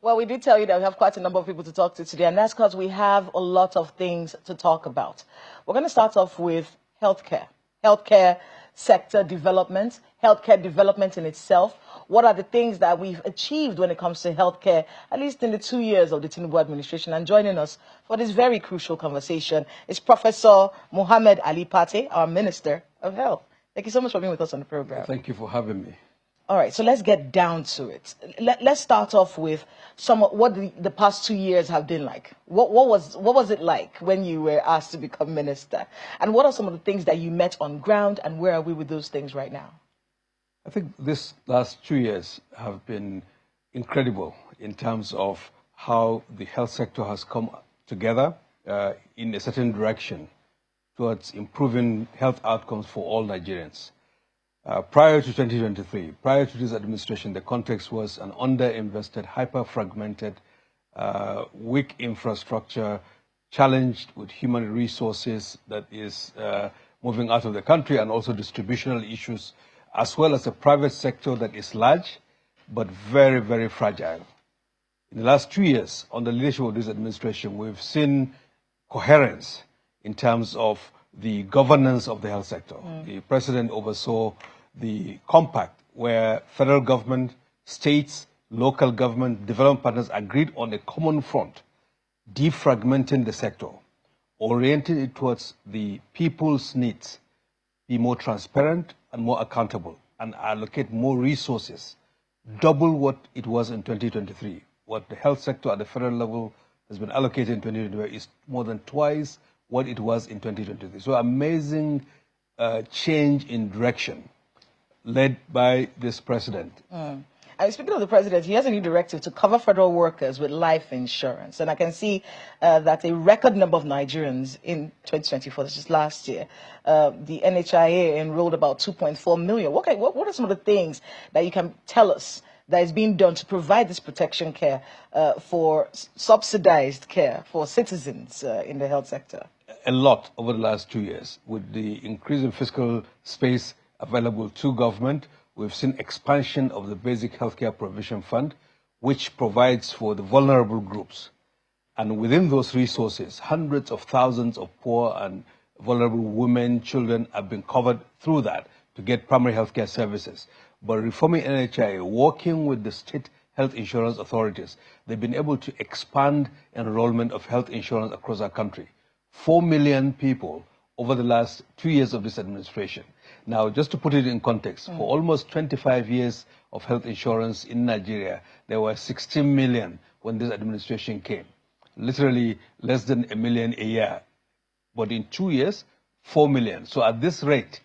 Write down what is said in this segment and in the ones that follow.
Well, we did tell you that we have quite a number of people to talk to today, and that's because we have a lot of things to talk about. We're going to start off with healthcare sector development, healthcare development in itself. What are the things that we've achieved when it comes to healthcare, at least in the 2 years of the Tinubu administration? And joining us for this very crucial conversation is Professor Mohammed Ali Pate, our Minister of Health. Thank you so much for being with us on the program. Thank you for having me. All right, so let's get down to it. Let's start off with what the past 2 years have been like. What was it like when you were asked to become minister? And what are some of the things that you met on ground, and where are we with those things right now? I think this last 2 years have been incredible in terms of how the health sector has come together in a certain direction towards improving health outcomes for all Nigerians. Prior to 2023, prior to this administration, the context was an underinvested, hyper-fragmented, weak infrastructure, challenged with human resources that is moving out of the country, and also distributional issues, as well as a private sector that is large, but very, very fragile. In the last 2 years, under the leadership of this administration, we've seen coherence in terms of the governance of the health sector. The president oversaw the compact where federal government, states, local government, development partners agreed on a common front, defragmenting the sector, orienting it towards the people's needs, be more transparent and more accountable, and allocate more resources, double what it was in 2023. What the health sector at the federal level has been allocated in 2023 is more than twice what it was in 2023. So amazing change in direction led by this president. And speaking of the president, he has a new directive to cover federal workers with life insurance. And I can see that a record number of Nigerians in 2024, this is last year, the NHIS enrolled about 2.4 million. What are some of the things that you can tell us that is being done to provide this protection care for subsidized care for citizens in the health sector? A lot over the last 2 years. With the increase in fiscal space available to government, we've seen expansion of the Basic Healthcare Provision Fund, which provides for the vulnerable groups. And within those resources, hundreds of thousands of poor and vulnerable women, children have been covered through that to get primary healthcare services. But reforming NHIS, working with the state health insurance authorities, they've been able to expand enrollment of health insurance across our country. 4 million people over the last 2 years of this administration. Now, just to put it in context, for almost 25 years of health insurance in Nigeria, there were 16 million when this administration came. Literally less than 1 million a year. But in 2 years, 4 million. So at this rate,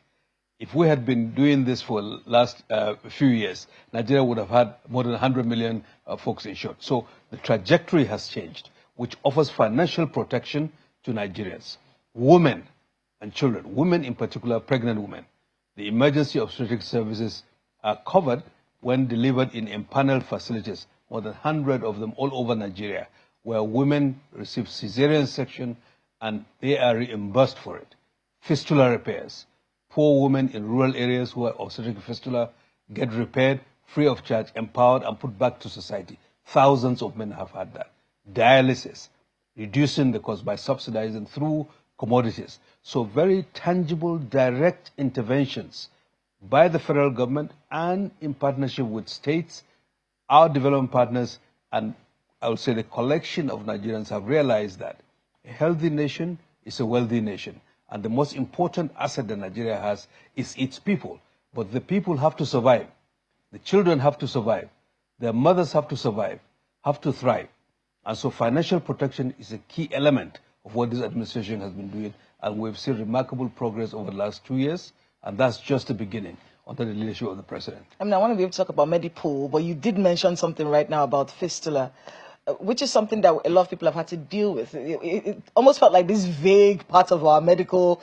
if we had been doing this for the last few years, Nigeria would have had more than 100 million folks insured. So the trajectory has changed, which offers financial protection to Nigerians. Women and children, women in particular, pregnant women. The emergency obstetric services are covered when delivered in empaneled facilities, more than 100 of them all over Nigeria, where women receive cesarean section and they are reimbursed for it. Fistula repairs. Poor women in rural areas who are obstetric fistula get repaired free of charge, empowered and put back to society. Thousands of men have had that. Dialysis, reducing the cost by subsidizing through commodities. So very tangible, direct interventions by the federal government and in partnership with states, our development partners, and I would say the collection of Nigerians have realized that a healthy nation is a wealthy nation. And the most important asset that Nigeria has is its people. But the people have to survive. The children have to survive. Their mothers have to survive, have to thrive. And so financial protection is a key element of what this administration has been doing. And we've seen remarkable progress over the last 2 years. And that's just the beginning under the leadership of the president. I mean, I want to be able to talk about Medipool, but you did mention something right now about fistula, which is something that a lot of people have had to deal with. It almost felt like this vague part of our medical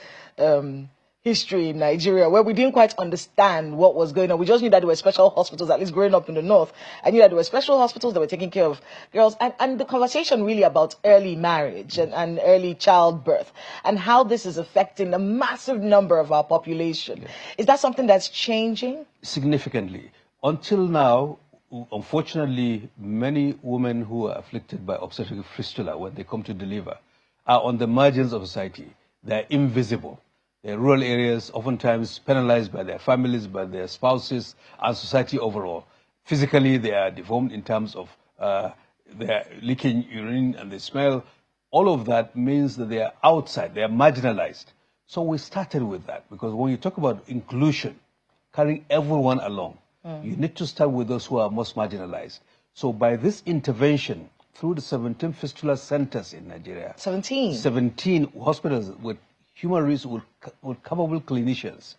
history in Nigeria, where we didn't quite understand what was going on. We just knew that there were special hospitals, at least growing up in the north. I knew that there were special hospitals that were taking care of girls. And the conversation really about early marriage and early childbirth and how this is affecting a massive number of our population. Yeah. Is that something that's changing? Significantly. Until now, unfortunately, many women who are afflicted by obstetric fistula, when they come to deliver, are on the margins of society. They're invisible. They're rural areas, oftentimes penalized by their families, by their spouses, and society overall. Physically, they are deformed in terms of they're leaking urine and they smell. All of that means that they are outside, they are marginalized. So we started with that, because when you talk about inclusion, carrying everyone along, you need to start with those who are most marginalized. So by this intervention, through the 17 fistula centers in Nigeria, 17 hospitals with human resources, with capable clinicians,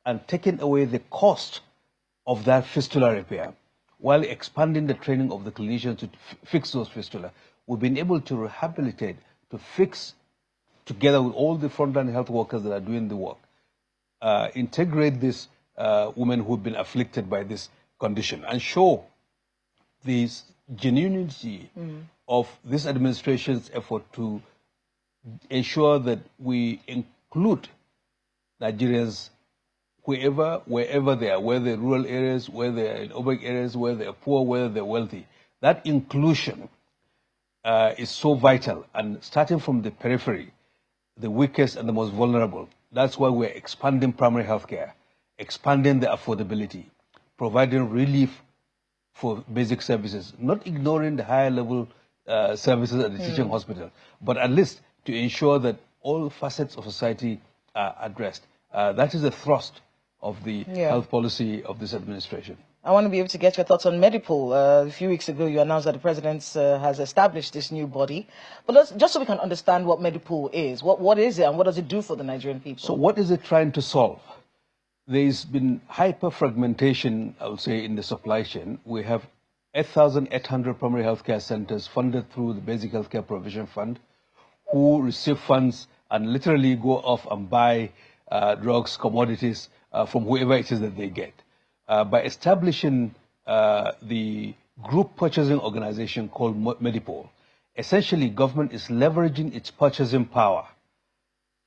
and taking away the cost of that fistula repair, while expanding the training of the clinicians to fix those fistula, we've been able to rehabilitate, to fix, together with all the frontline health workers that are doing the work, integrate these women who've been afflicted by this condition, and show the genuinity of this administration's effort to ensure that we include Nigerians wherever they are, whether they're rural areas, whether they're in urban areas, whether they're poor, whether they're wealthy. That inclusion is so vital, and starting from the periphery, the weakest and the most vulnerable. That's why we're expanding primary health care, expanding the affordability, providing relief for basic services, not ignoring the higher level services at the teaching hospital, but at least to ensure that all facets of society are addressed. That is the thrust of the health policy of this administration. I want to be able to get your thoughts on Medipool. A few weeks ago, you announced that the president has established this new body. But just so we can understand what Medipool is, what is it and what does it do for the Nigerian people? So what is it trying to solve? There's been hyper-fragmentation, I would say, in the supply chain. We have 8,800 primary healthcare centers funded through the Basic Healthcare Provision Fund, who receive funds and literally go off and buy drugs, commodities from whoever it is that they get. By establishing the group purchasing organization called Medipool, essentially government is leveraging its purchasing power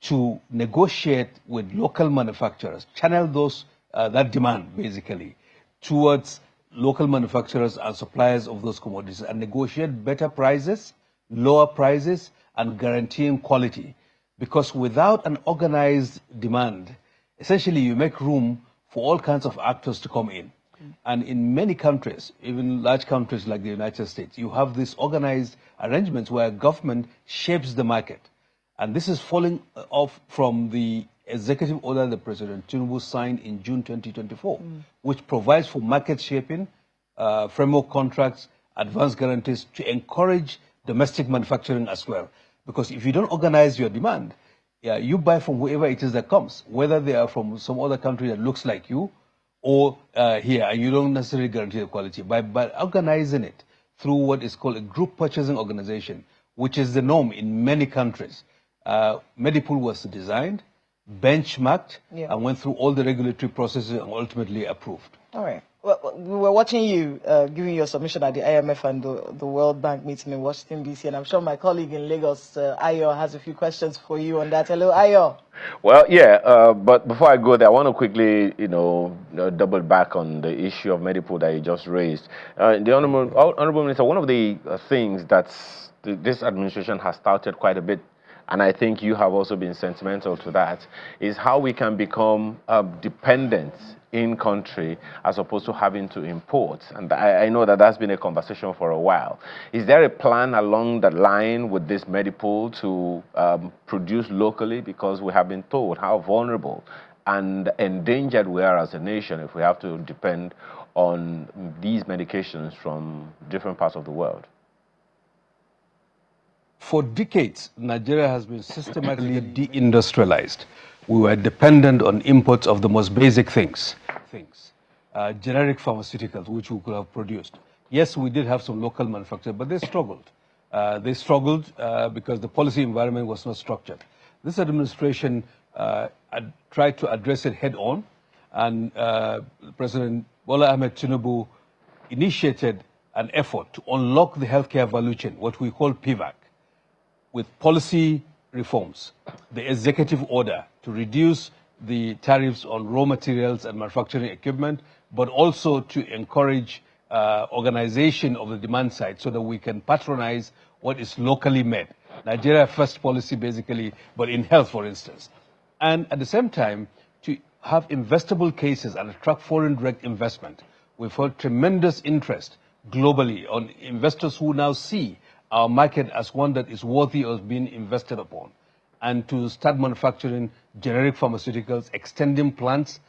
to negotiate with local manufacturers, channel those that demand basically towards local manufacturers and suppliers of those commodities, and negotiate better prices, lower prices, and guaranteeing quality. Because without an organized demand, essentially you make room for all kinds of actors to come in. And in many countries, even large countries like the United States, you have these organized arrangements where government shapes the market. And this is falling off from the executive order that President Tinubu signed in June 2024, which provides for market shaping, framework contracts, advance guarantees to encourage domestic manufacturing as well. Because if you don't organize your demand, you buy from whoever it is that comes, whether they are from some other country that looks like you or here, and you don't necessarily guarantee the quality. By organizing it through what is called a group purchasing organization, which is the norm in many countries, Medipool was designed, benchmarked, and went through all the regulatory processes and ultimately approved. All right. Well, we were watching you giving your submission at the IMF and the World Bank meeting in Washington, D.C., and I'm sure my colleague in Lagos, Ayo, has a few questions for you on that. Hello, Ayo. Well, yeah, but before I go there, I want to quickly, double back on the issue of Medipool that you just raised. The Honorable Minister, one of the things that this administration has started quite a bit, and I think you have also been sentimental to that, is how we can become dependent in country as opposed to having to import. And I know that that's been a conversation for a while. Is there a plan along that line with this Medipool to produce locally? Because we have been told how vulnerable and endangered we are as a nation if we have to depend on these medications from different parts of the world. For decades, Nigeria has been systematically deindustrialized. We were dependent on imports of the most basic things, generic pharmaceuticals, which we could have produced. Yes, we did have some local manufacturers, but they struggled. Because the policy environment was not structured. This administration tried to address it head on, and President Bola Ahmed Tinubu initiated an effort to unlock the healthcare value chain, what we call PVAC, with policy reforms, the executive order to reduce the tariffs on raw materials and manufacturing equipment, but also to encourage organization of the demand side so that we can patronize what is locally made. Nigeria first policy, basically, but in health, for instance. And at the same time, to have investable cases and attract foreign direct investment. We've heard tremendous interest globally on investors who now see our market as one that is worthy of being invested upon. And to start manufacturing generic pharmaceuticals, extending plants.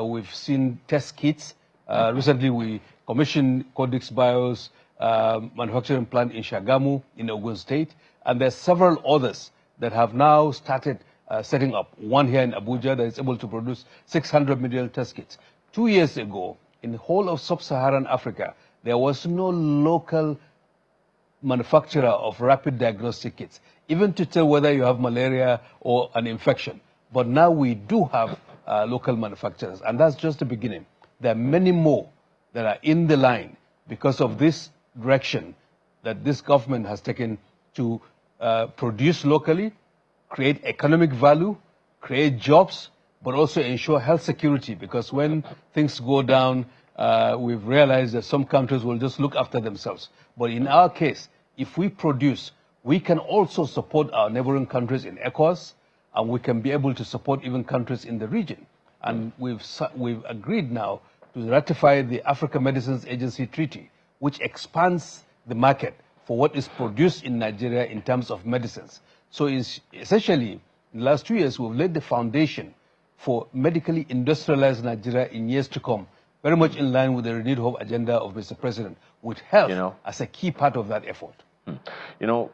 We've seen test kits. Recently, we commissioned Codex Bio's manufacturing plant in Shagamu, in Ogun State. And there's several others that have now started setting up. One here in Abuja that is able to produce 600 million test kits. 2 years ago, in the whole of sub-Saharan Africa, there was no local manufacturer of rapid diagnostic kits, even to tell whether you have malaria or an infection. But now we do have local manufacturers, and that's just the beginning. There are many more that are in the line because of this direction that this government has taken to produce locally, create economic value, create jobs, but also ensure health security, because when things go down, we've realized that some countries will just look after themselves. But in our case, if we produce, we can also support our neighboring countries in ECOWAS, and we can be able to support even countries in the region. And we've agreed now to ratify the Africa Medicines Agency Treaty, which expands the market for what is produced in Nigeria in terms of medicines. So essentially, in the last 2 years, we've laid the foundation for medically industrialized Nigeria in years to come, very much in line with the renewed hope agenda of Mr. President, with health as a key part of that effort. You know,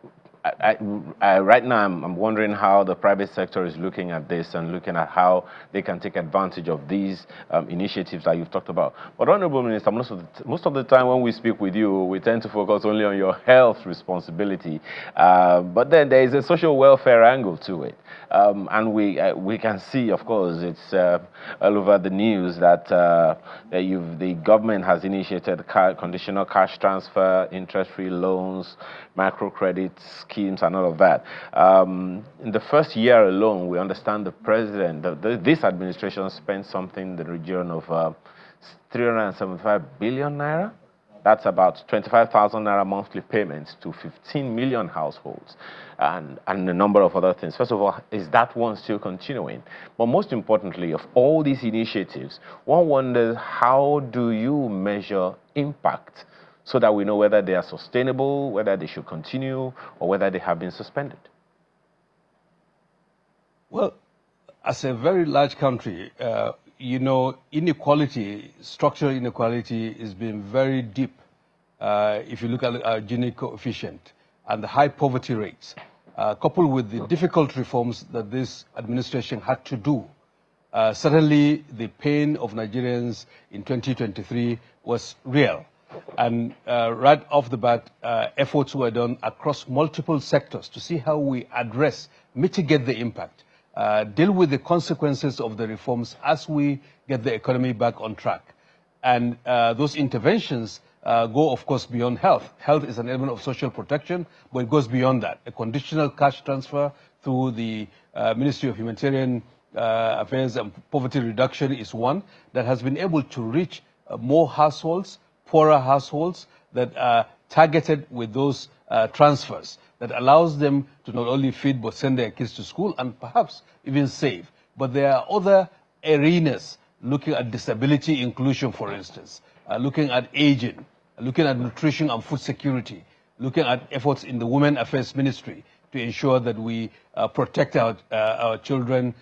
right now I'm wondering how the private sector is looking at this and looking at how they can take advantage of these initiatives that you've talked about. But Honorable Minister, most of the time when we speak with you, we tend to focus only on your health responsibility. But then there is a social welfare angle to it. And we can see, of course, it's all over the news that the government has initiated conditional cash transfer, interest-free loans, microcredit schemes, and all of that. In the first year alone, we understand the president, this administration spent something in the region of 375 billion naira. That's about 25,000 naira monthly payments to 15 million households, and a number of other things. First of all, is that one still continuing? But most importantly, of all these initiatives, one wonders, how do you measure impact so that we know whether they are sustainable, whether they should continue, or whether they have been suspended? Well, as a very large country, you know, inequality, structural inequality has been very deep. If you look at our Gini coefficient and the high poverty rates, coupled with the difficult reforms that this administration had to do, certainly the pain of Nigerians in 2023 was real. And right off the bat, efforts were done across multiple sectors to see how we address, mitigate the impact, deal with the consequences of the reforms as we get the economy back on track. And those interventions go, of course, beyond health. Health is an element of social protection, but it goes beyond that. A conditional cash transfer through the Ministry of Humanitarian Affairs and Poverty Reduction is one that has been able to reach more households, poorer households, that are targeted with those transfers, that allows them to not only feed but send their kids to school and perhaps even save. But there are other arenas, looking at disability inclusion, for instance, looking at aging, looking at nutrition and food security, looking at efforts in the Women Affairs Ministry to ensure that we protect our children,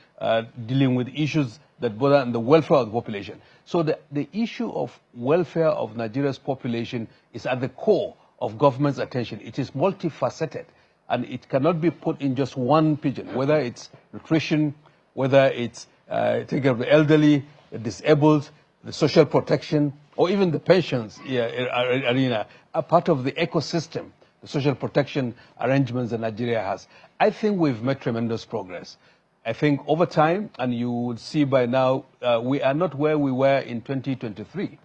dealing with issues that bother on the welfare of the population. So the issue of welfare of Nigeria's population is at the core of government's attention. It is multifaceted, and it cannot be put in just one pigeon, whether it's nutrition, whether it's taking care of the elderly, the disabled, the social protection, or even the pensions arena, are part of the ecosystem, the social protection arrangements that Nigeria has. I think we've made tremendous progress. I think over time, and you would see by now, we are not where we were in 2023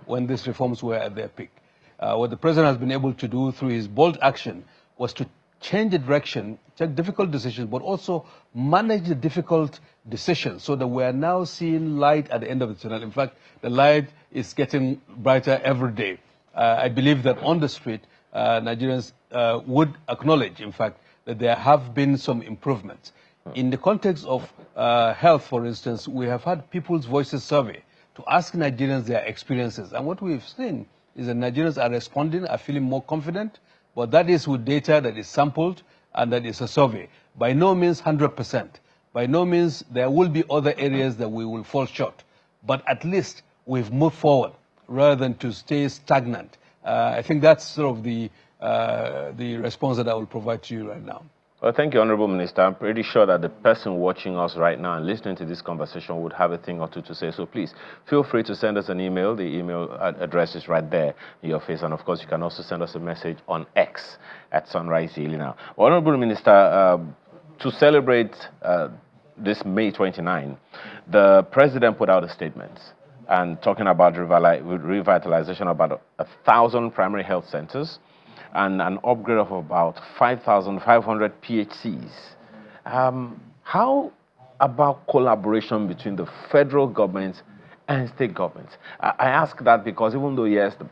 when these reforms were at their peak. What the president has been able to do through his bold action was to change the direction, take difficult decisions, but also manage the difficult decisions so that we are now seeing light at the end of the tunnel. In fact, the light is getting brighter every day. I believe that on the street, Nigerians would acknowledge, in fact, that there have been some improvements. In the context of health, for instance, we have had People's Voices survey to ask Nigerians their experiences. And what we've seen is that Nigerians are responding, are feeling more confident, but that is with data that is sampled and that is a survey. By no means 100%. By no means there will be other areas that we will fall short. But at least we've moved forward rather than to stay stagnant. I think that's sort of the response that I will provide to you right now. Well, thank you, Honorable Minister. I'm pretty sure that the person watching us right now and listening to this conversation would have a thing or two to say. So please, feel free to send us an email. The email address is right there in your face. And of course, you can also send us a message on X at Sunrise Daily now. Honorable Minister, to celebrate this May 29, the President put out a statement and talking about revitalization of about 1,000 primary health centers and an upgrade of about 5,500 PHCs. How about collaboration between the federal government and state governments? I ask that because even though, yes, the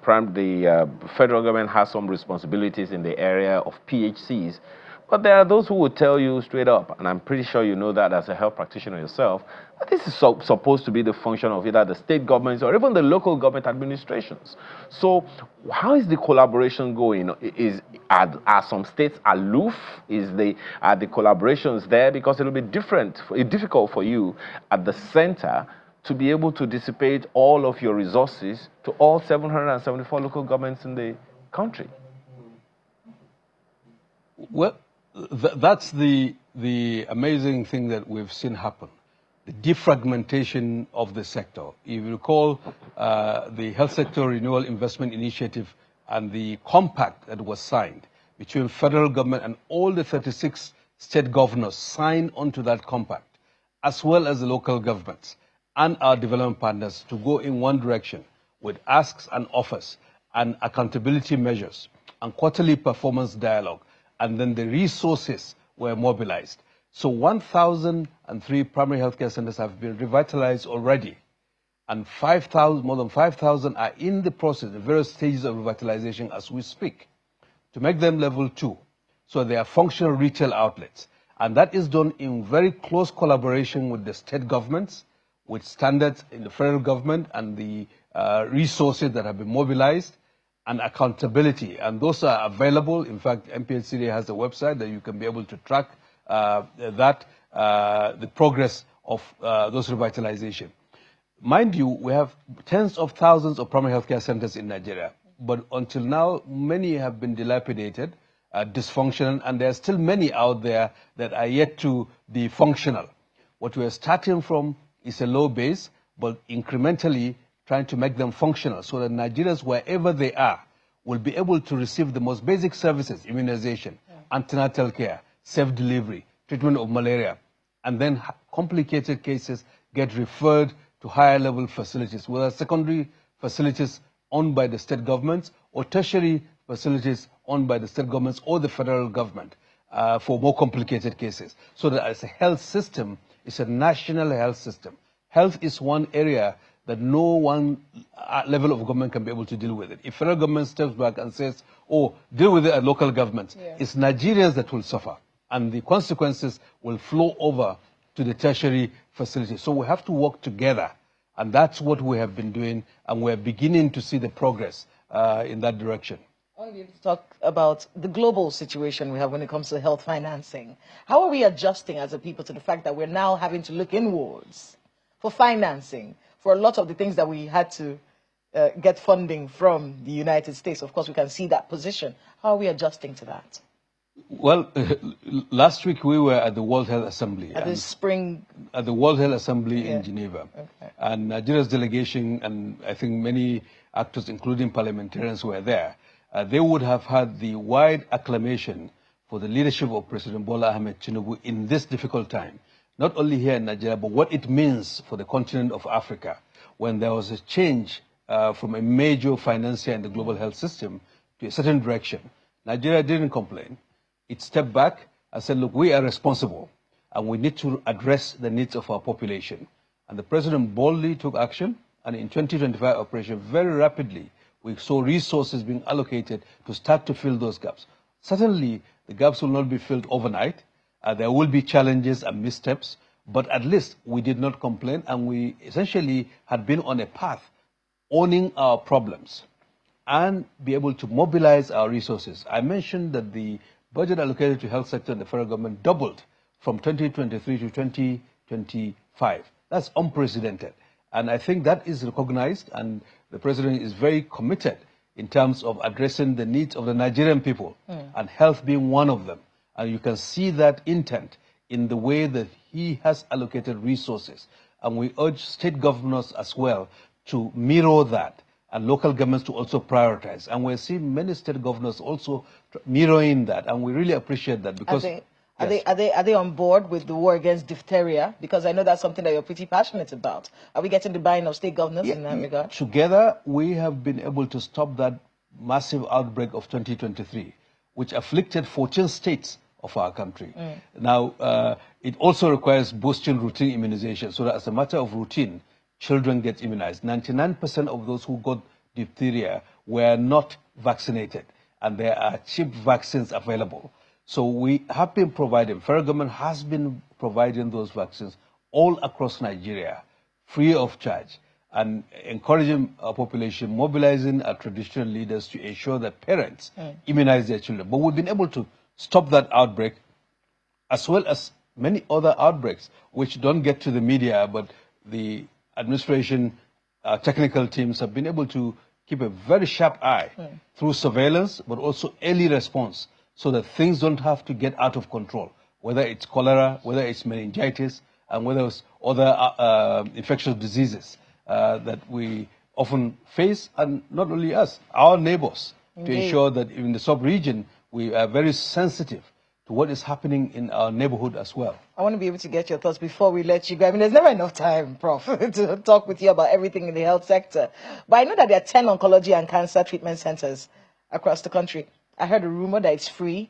federal government has some responsibilities in the area of PHCs, but there are those who will tell you straight up, and I'm pretty sure you know that as a health practitioner yourself, that this is supposed to be the function of either the state governments or even the local government administrations. So how is the collaboration going? Are some states aloof? Are the collaborations there? Because it'll be difficult for you at the center to be able to dissipate all of your resources to all 774 local governments in the country. Well, that's the amazing thing that we've seen happen, the defragmentation of the sector. If you recall, the Health Sector Renewal Investment Initiative and the compact that was signed between federal government and all the 36 state governors signed onto that compact, as well as the local governments and our development partners to go in one direction with asks and offers and accountability measures and quarterly performance dialogue. And then the resources were mobilized. So 1,003 primary healthcare centers have been revitalized already. And more than 5,000 are in the process, the various stages of revitalization as we speak, to make them level 2. So they are functional retail outlets. And that is done in very close collaboration with the state governments, with standards in the federal government and the resources that have been mobilized, and accountability, and those are available. In fact, MPHCD has a website that you can be able to track the progress of those revitalization. Mind you, we have tens of thousands of primary healthcare centers in Nigeria, but until now, many have been dilapidated, dysfunctional, and there are still many out there that are yet to be functional. What we are starting from is a low base, but incrementally trying to make them functional so that Nigerians, wherever they are, will be able to receive the most basic services, immunization, antenatal care, safe delivery, treatment of malaria, and then complicated cases get referred to higher level facilities, whether secondary facilities owned by the state governments or tertiary facilities owned by the state governments or the federal government for more complicated cases. So that as a health system, it's a national health system. Health is one area that no one level of government can be able to deal with it. If federal government steps back and says, oh, deal with it at local government, it's Nigerians that will suffer. And the consequences will flow over to the tertiary facility. So we have to work together. And that's what we have been doing. And we're beginning to see the progress in that direction. I want you to talk about the global situation we have when it comes to health financing. How are we adjusting as a people to the fact that we're now having to look inwards for financing for a lot of the things that we had to get funding from the United States? Of course, we can see that position. How are we adjusting to that? Well, last week we were at the World Health Assembly. At the spring... At the World Health Assembly in Geneva. Okay. And Nigeria's delegation, and I think many actors, including parliamentarians, were there. They would have had the wide acclamation for the leadership of President Bola Ahmed Tinubu in this difficult time. Not only here in Nigeria, but what it means for the continent of Africa when there was a change from a major financier in the global health system to a certain direction. Nigeria didn't complain. It stepped back and said, look, we are responsible and we need to address the needs of our population. And the president boldly took action, and in 2025 operation, very rapidly, We saw resources being allocated to start to fill those gaps. Certainly, the gaps will not be filled overnight. There will be challenges and missteps, but at least we did not complain, and we essentially had been on a path owning our problems and be able to mobilize our resources. I mentioned that the budget allocated to health sector in the federal government doubled from 2023 to 2025. That's unprecedented. And I think that is recognized, and the president is very committed in terms of addressing the needs of the Nigerian people, and health being one of them. And you can see that intent in the way that he has allocated resources. And we urge state governors as well to mirror that, and local governments to also prioritize. And we're seeing many state governors also mirroring that, and we really appreciate that because are they on board with the war against diphtheria? Because I know that's something that you're pretty passionate about. Are we getting the buy-in of state governors in that regard? Together, we have been able to stop that massive outbreak of 2023, which afflicted 14 states of our country. Now, it also requires boosting routine immunization, so that as a matter of routine, children get immunized. 99% of those who got diphtheria were not vaccinated, and there are cheap vaccines available. So we have been providing, federal government has been providing those vaccines all across Nigeria, free of charge, and encouraging our population, mobilizing our traditional leaders to ensure that parents immunize their children. But we've been able to stop that outbreak, as well as many other outbreaks, which don't get to the media, but the administration, technical teams have been able to keep a very sharp eye through surveillance, but also early response, so that things don't have to get out of control, whether it's cholera, whether it's meningitis, and whether it's other infectious diseases that we often face, and not only us, our neighbors, to ensure that in the sub-region, we are very sensitive to what is happening in our neighborhood as well. I want to be able to get your thoughts before we let you go. I mean, there's never enough time, Prof, to talk with you about everything in the health sector. But I know that there are 10 oncology and cancer treatment centers across the country. I heard a rumor that it's free.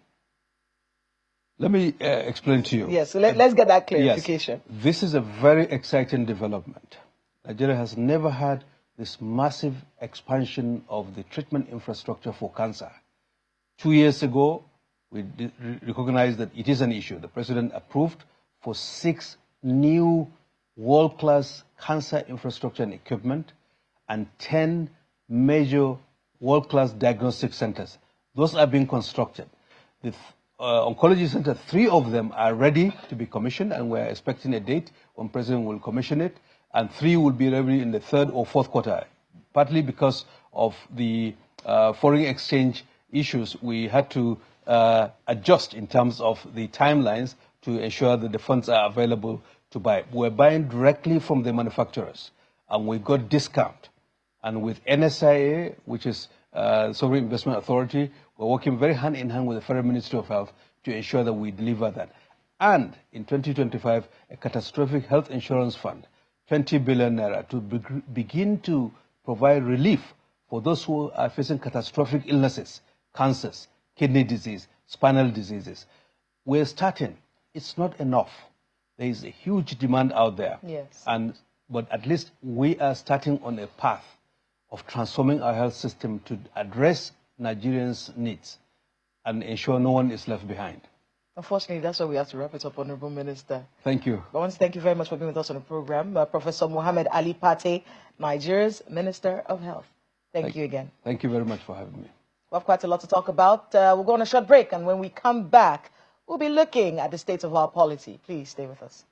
Let me explain to you. Yes, so let's get that clarification. Yes, this is a very exciting development. Nigeria has never had this massive expansion of the treatment infrastructure for cancer. 2 years ago, we recognized that it is an issue. The president approved for 6 new world-class cancer infrastructure and equipment and 10 major world-class diagnostic centers. Those are being constructed. The oncology center, 3 of them are ready to be commissioned, and we're expecting a date when President will commission it, and 3 will be ready in the 3rd or 4th quarter. Partly because of the foreign exchange issues, we had to adjust in terms of the timelines to ensure that the funds are available to buy. We're buying directly from the manufacturers, and we got discount. And with NSIA, which is Sovereign Investment Authority, we're working very hand in hand with the Federal Ministry of Health to ensure that we deliver that. And in 2025, a catastrophic health insurance fund, 20 billion naira, to begin to provide relief for those who are facing catastrophic illnesses, cancers, kidney disease, spinal diseases. We're starting. It's not enough. There is a huge demand out there. Yes. But at least we are starting on a path of transforming our health system to address Nigerians' needs and ensure no one is left behind. Unfortunately, that's why we have to wrap it up, Honorable Minister. Thank you. I want to thank you very much for being with us on the program. Professor Mohammed Ali Pate, Nigeria's Minister of Health. Thank you again. Thank you very much for having me. We have quite a lot to talk about. We'll go on a short break, and when we come back, we'll be looking at the state of our polity. Please stay with us.